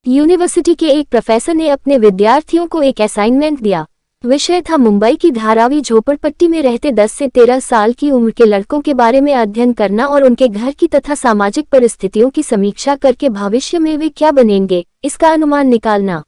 University के एक professor ने अपने विद्यार्थियों को एक असाइनमेंट दिया। विषय था मुंबई की धारावी झोपड़पट्टी में रहते 10 से 13 साल की उम्र के लड़कों के बारे में अध्ययन करना और उनके घर की तथा सामाजिक परिस्थितियों की समीक्षा करके भविष्य में वे क्या बनेंगे, इसका अनुमान निकालना।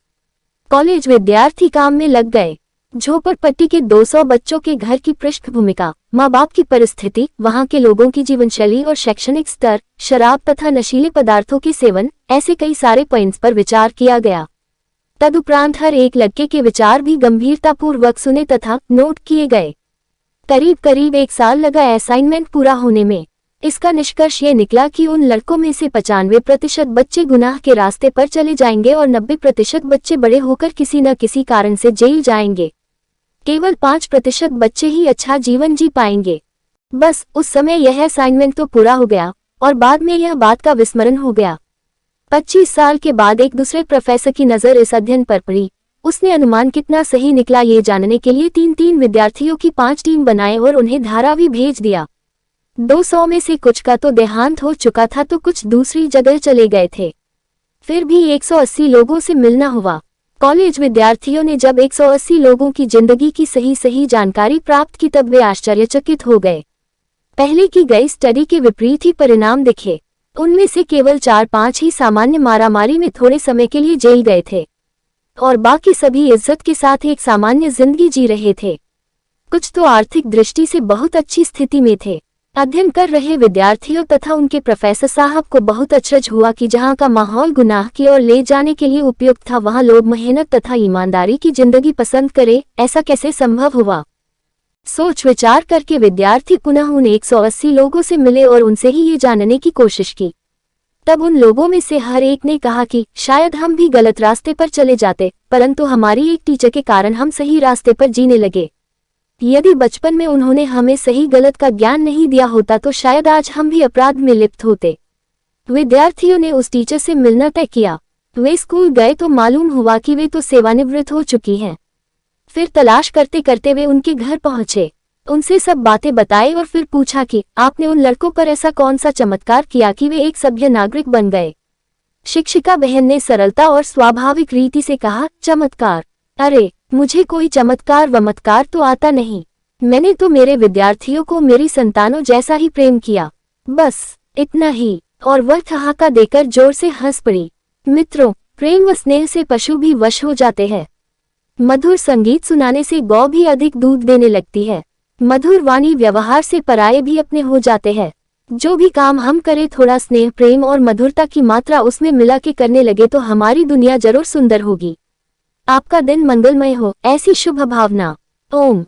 कॉलेज विद्यार्थी काम में लग गए। झोपड़पट्टी के 200 बच्चों के घर की पृष्ठभूमिका, माँ बाप की परिस्थिति, वहां के लोगों की जीवनशैली और शैक्षणिक स्तर, शराब तथा नशीले पदार्थों के सेवन, ऐसे कई सारे पॉइंट्स पर विचार किया गया। तदुपरांत हर एक लड़के के विचार भी गंभीरतापूर्वक सुने तथा नोट किए गए। करीब करीब 1 साल लगा असाइनमेंट पूरा होने में। इसका निष्कर्ष ये निकला कि उन लड़कों में से 95% बच्चे गुनाह के रास्ते पर चले जाएंगे और 90% बच्चे बड़े होकर किसी न किसी कारण से जेल जाएंगे। केवल 5% बच्चे ही अच्छा जीवन जी पाएंगे। बस उस समय यह असाइनमेंट तो पूरा हो गया और बाद में यह बात का विस्मरण हो गया। 25 साल के बाद एक दूसरे प्रोफेसर की नजर इस अध्ययन पर पड़ी। उसने अनुमान कितना सही निकला ये जानने के लिए 3-3 विद्यार्थियों की 5 टीम बनाए और उन्हें धारावी भेज दिया। 200 में से कुछ का तो देहांत हो चुका था तो कुछ दूसरी जगह चले गए थे। फिर भी 180 लोगों से मिलना हुआ। कॉलेज विद्यार्थियों ने जब 180 लोगों की जिंदगी की सही जानकारी प्राप्त की तब वे आश्चर्यचकित हो गए। पहले की गई स्टडी के विपरीत ही परिणाम दिखे। उनमें से केवल 4-5 ही सामान्य मारामारी में थोड़े समय के लिए जेल गए थे और बाकी सभी इज्जत के साथ एक सामान्य जिंदगी जी रहे थे। कुछ तो आर्थिक दृष्टि से बहुत अच्छी स्थिति में थे। अध्ययन कर रहे विद्यार्थियों तथा उनके प्रोफेसर साहब को बहुत अचरज हुआ कि जहां का माहौल गुनाह की ओर ले जाने के लिए उपयुक्त था वहां लोग मेहनत तथा ईमानदारी की जिंदगी पसंद करें। ऐसा कैसे संभव हुआ? सोच विचार करके विद्यार्थी पुनः उन 180 लोगों से मिले और उनसे ही ये जानने की कोशिश की। तब उन लोगों में से हर एक ने कहा कि शायद हम भी गलत रास्ते पर चले जाते, परंतु हमारी एक टीचर के कारण हम सही रास्ते पर जीने लगे। यदि बचपन में उन्होंने हमें सही गलत का ज्ञान नहीं दिया होता तो शायद आज हम भी अपराध में लिप्त होते। विद्यार्थियों ने उस टीचर से मिलना तय किया। वे स्कूल गए तो मालूम हुआ कि वे तो सेवानिवृत्त हो चुकी हैं। फिर तलाश करते करते वे उनके घर पहुंचे, उनसे सब बातें बताई और फिर पूछा कि आपने उन लड़कों पर ऐसा कौन सा चमत्कार किया कि वे एक सभ्य नागरिक बन गए। शिक्षिका बहन ने सरलता और स्वाभाविक रीति से कहा, चमत्कार? अरे मुझे कोई चमत्कार वमत्कार तो आता नहीं। मैंने तो मेरे विद्यार्थियों को मेरी संतानों जैसा ही प्रेम किया, बस इतना ही। और वह ठहाका देकर जोर से हंस पड़ी। मित्रों, प्रेम व स्नेह से पशु भी वश हो जाते हैं। मधुर संगीत सुनाने से गौ भी अधिक दूध देने लगती है। मधुर वाणी व्यवहार से पराये भी अपने हो जाते हैं। जो भी काम हम करें थोड़ा स्नेह प्रेम और मधुरता की मात्रा उसमें मिला के करने लगे तो हमारी दुनिया जरूर सुंदर होगी। आपका दिन मंगलमय हो, ऐसी शुभ भावना। ओम।